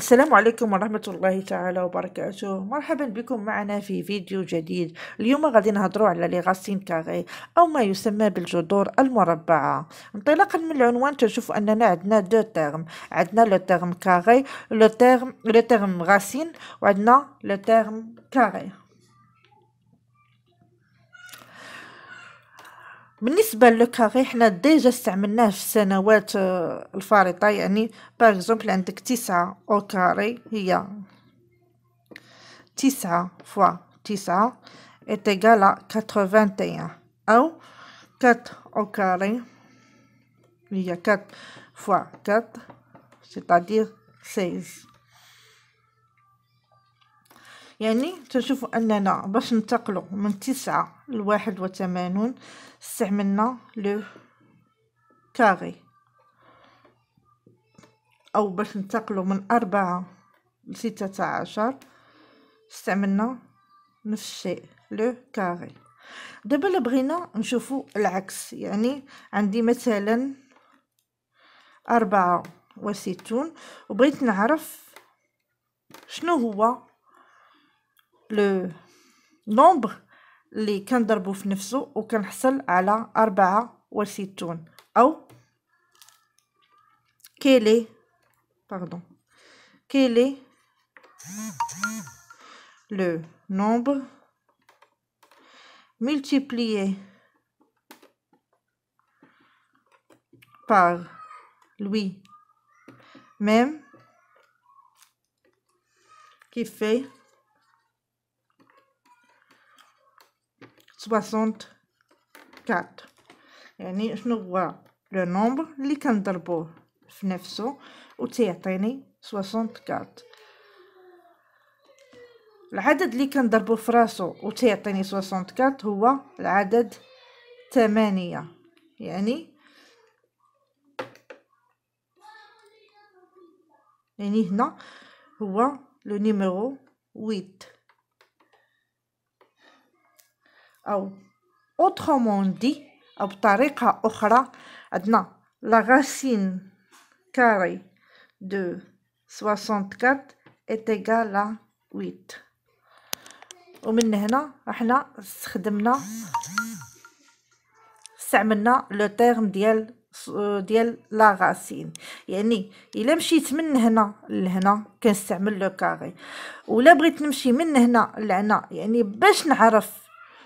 السلام عليكم ورحمة الله تعالى وبركاته. مرحبا بكم معنا في فيديو جديد. اليوم غادي نهضروا على لي غاسين كاري أو ما يسمى بالجذور المربعة. انطلاقا من العنوان تشوف أننا عندنا دو تيرم، عندنا لو تيرم كاري، لو تيرم غاسين، وعندنا لو تيرم كاري. بالنسبة للكاري حنا ديجا استعملناه في السنوات الفارطة، يعني باغ اكزومبل عندك 9 أو كاري هي 9 فوا 9 est égal à 81 أو 4 au carré هي 4 fois 4 c'est-à-dire 16. يعني تشوفوا أننا باش ننتقلوا من 9 ل 81 استعملنا لو كاري، أو باش ننتقلوا من 4 ل 16 استعملنا نفس الشيء لو كاري. دابا الا بغينا نشوفوا العكس، يعني عندي مثلا 64 وبغيت نعرف شنو هو لو نومبر اللي كنضربو في نفسه وكنحصل على 64 او كيلي le nombre multiplié par lui-même qui fait 64. يعني شنو هو لو نومبر اللي كنضربوه في نفسه وتيعطيني 64. العدد اللي كنضربو في راسو وتيعطيني 64 هو العدد 8. يعني هنا هو لو نيميرو 8. أو autrement dit أو بطريقة أخرى عندنا la racine carrée de 64 est égale à 8. ومن هنا احنا استعملنا لو تيرم ديال لا غاسين. يعني الا مشيت من هنا لهنا كنستعمل لو كاري، ولا بغيت نمشي من هنا لهنا يعني باش نعرف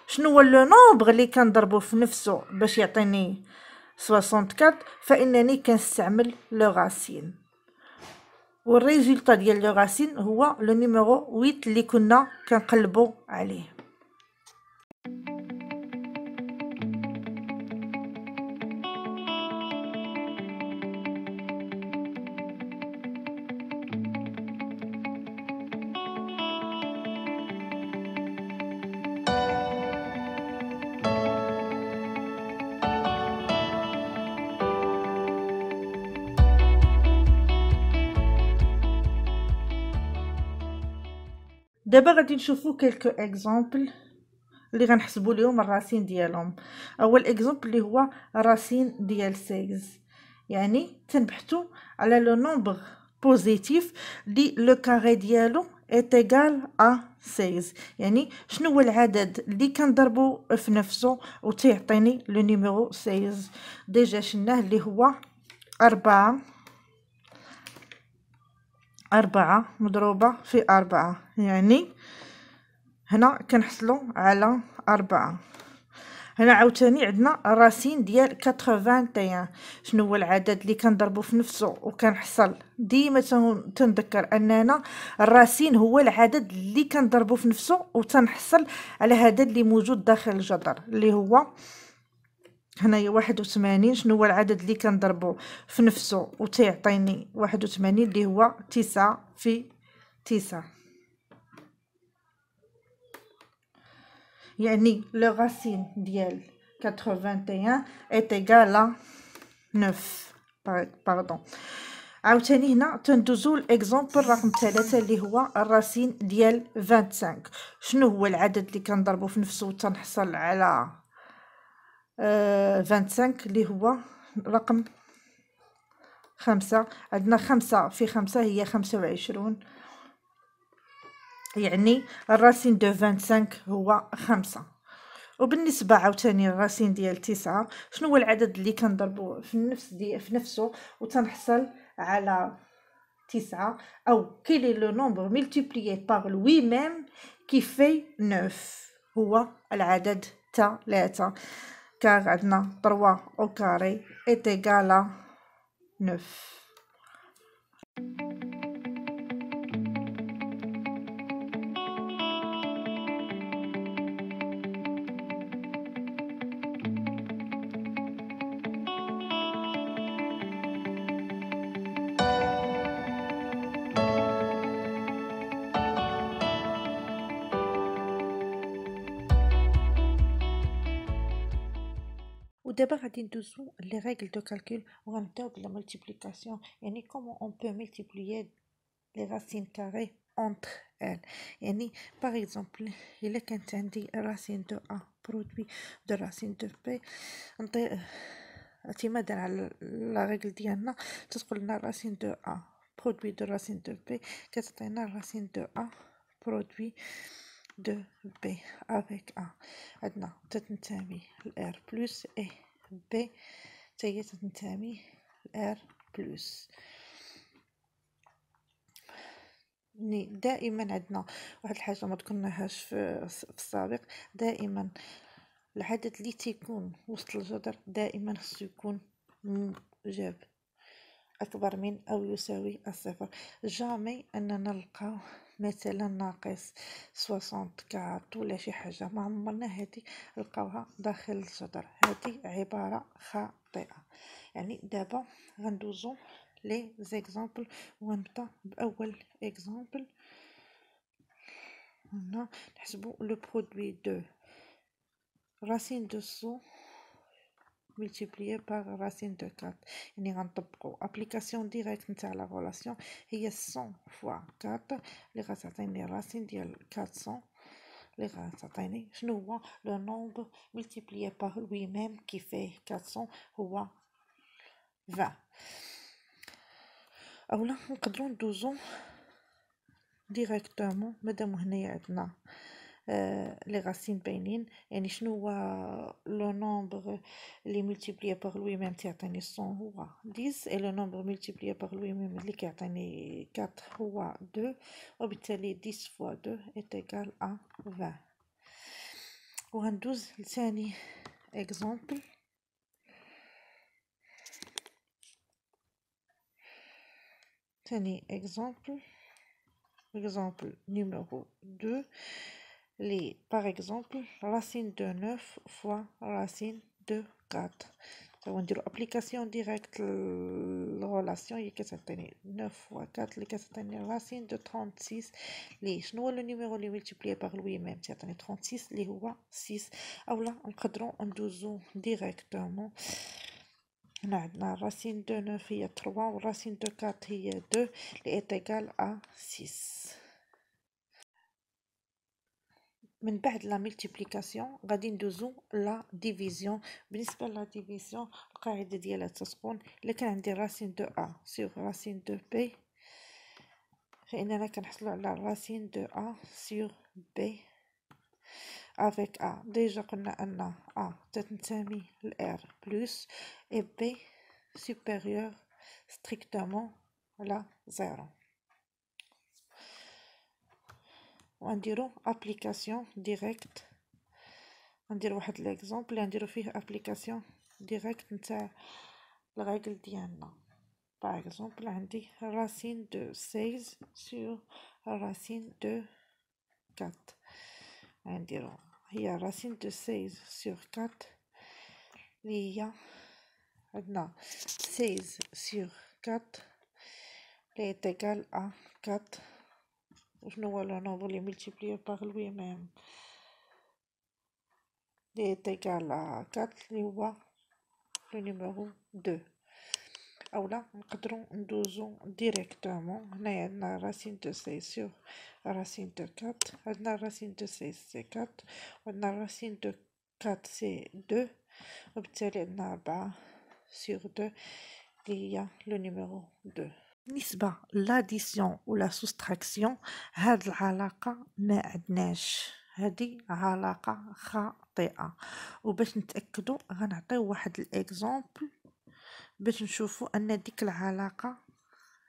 شنو هو لو نومبر اللي كنضربو في نفسه باش يعطيني 64 فانني كنستعمل لو غاسين. والريزولطا ديال لو غاسين هو لو نيميرو 8 اللي كنا كنقلبو عليه. دابا غادي نشوفو كلكو اكزامبل اللي غنحسبوا ليهم الراسين ديالهم. اول اكزامبل اللي هو الراسين ديال 16، يعني تنبحثوا على لو نومبر بوزيتيف اللي لو كاري ديالو est égal à 16. يعني شنو هو العدد اللي كنضربو في نفسه وتيعطيني لو نيميرو 16. ديجا شناه اللي هو 4 مضروبة في 4، يعني هنا كنحصلوا على 4. هنا عاوتاني عندنا الراسين ديال 81. شنو هو العدد اللي كنضربو في نفسه وكنحصل؟ ديما تنذكر اننا الراسين هو العدد اللي كنضربو في نفسه وتنحصل على هذا اللي موجود داخل الجذر اللي هو هنايا 81. شنو هو العدد اللي كنضربو في نفسه وتيعطيني 81 اللي هو 9 في 9. يعني le racine ديال 81 est égal à 9. pardon. عاوتاني هنا تندوزو الاكزامبل رقم 3 اللي هو الراسين ديال 25. شنو هو العدد اللي كنضربو في نفسه وتنحصل على 25 اللي هو رقم 5. عندنا 5 في 5 هي 25، يعني الراسين دو 25 هو 5. وبالنسبه عاوتاني الراسين ديال 9، شنو هو العدد اللي كنضربو في نفسه وتنحصل على 9، او كيل لو نومبر ملتيبليي بار لوي ميم كي في 9، هو العدد 3، كار عندنا 3 او كاري est égal à 9. ودابا غادي ندوزو لي رègles دو كالكول وغنبداو بلا ملتيبليكاسيون، يعني كومون اون بو ملتيبليي لي راسين كاري entre elles. يعني باغ اكزومبل الا كانت عندي راسين دو ا برودوي دو راسين دو بي، نطي اعتمادا على لا ريغل ديالنا تتقول لنا راسين دو ا برودوي دو راسين دو بي كتعطينا راسين دو ا برودوي دو بي افيك ا. عندنا تتنتمي لار بلس اي بي تاهي تتنتمي لار بلس. دائما عندنا واحد الحاجه ما ذكرناهاش في السابق، دائما العدد اللي تيكون وسط الجذر دائما خصو يكون موجب اكبر من او يساوي الصفر. جامي اننا نلقاو مثلا ناقص 64 ولا شي حاجه ما عمرنا هادي نلقاوها داخل الجذر، هذه عباره خاطئه. يعني دابا غندوزو لي زيكزامبل ونبدا باول اكزامبل. هنا نحسبوا لو برودوي دو racine de 100 multiplié par racine de 4، يعني غنطبقوا ابليكاسيون ديريكت نتاع لا ريلاسيون. هي 100 فوا 4 اللي غتعطيني راسين ديال 400 اللي غتعطيني شنو هو لو نومبر multiplié par lui même qui fait 400 هو 20. اولا نقدروا ندوزو ديريكتومون مادام هنايا عندنا لي راسين باينين. يعني شنو هو لو نومبر اللي ملتيبليي بار لوي ميم تيعطيني 100 هو 10، اي لو نومبر ملتيبليي بار لوي ميم اللي كيعطيني 4 هو 2، وبالتالي 10 فوا 2 est égal à 20. وغندوز لثاني اكزامبل. ثاني اكزامبل numéro 2 les par exemple racine de 9 fois racine de 4. ونديرو ابليكاسيون ديريكت الريلاسيون هي كتعطيني 9 فوا 4 اللي كتعطيني راسين دو 36 لي شنو هو لو نيميرو اللي ملتيبليي باغ لوي ميم تعطيني 36 اللي هو 6. اولا نقدروا ندوزو ديريكتومون. هنا عندنا راسين دو 9 هي 3 وراسين دو 4 هي 2 اللي est égal à 6. من بعد لا ملتيبليكاسيون غادي ندوزو لا ديفيزيون. بالنسبه لا ديفيزيون القاعده ديالها تتكون الا كان عندي راسين دو ا سور راسين دو بي فاننا كنحصلوا على راسين دو ا سور بي افيك ا. ديجا قلنا ان ا تنتمي لار بلس اي بي supérieur strictement على 0. ونديرو ابليكاسيون ديريكت. ندير واحد ليكزامبل نديرو فيه ابليكاسيون ديريكت نتاع الريغل ديالنا. باغ اكزومبل عندي راسين دو 16 سور راسين دو 4. نديرو هي راسين دو 16 سور 4 اللي هي عندنا 16 سور 4 اللي est égal à 4. وشنو هو لو نومبر اللي ملتيبليي باغ لوي ميم اللي est égal à 4 اللي هو لو نيميرو 2. اولا نقدروا ندوزو ديريكتومون. هنايا عندنا راسين دو 16 سور راسين دو 4، عندنا راسين دو 16 سي 4 وعندنا راسين دو 4 سي 2، وبالتالي عندنا 4 سور 2 اللي هي لو نيميرو 2. بالنسبة لاديسيون ولا سوستراكسيون، هاد العلاقة ما عندناش، هذه علاقة خاطئة. وباش نتأكدوا غنعطيو واحد الاكزامبل باش نشوفوا ان ديك العلاقة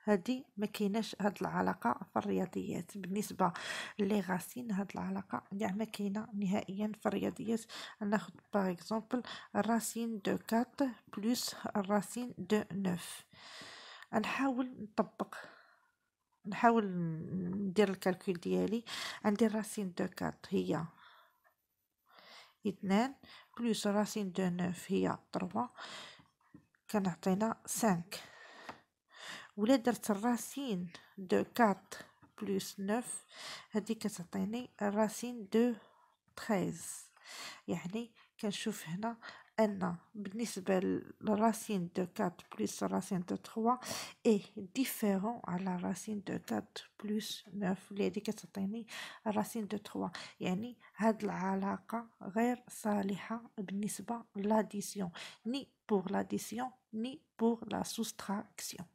هذه ما كايناش. هاد العلاقة في الرياضيات بالنسبة لي غاسين، هاد العلاقة كاع ما كاينه نهائيا في الرياضيات. ناخذ باغ اكزومبل الراسين دو 4 بلس الراسين دو 9. نحاول ندير الكالكول ديالي. عندي الراسين دو 4 هي 2 بلس الراسين دو 9 هي 3، كنعطينا 5. ولا درت الراسين دو 4 بلس 9 هذه كتعطيني الراسين دو 13. يعني كنشوف هنا ان بالنسبه للراسين دو 4 بلس الراسين دو 3 اي ديفيرون على الراسين دو 4 بلس 9 اللي هذه كتعطيني الراسين دو 3. يعني هاد العلاقه غير صالحه بالنسبه لاديسيون، ني بور لاديسيون ني بور لا سوستراكسيون.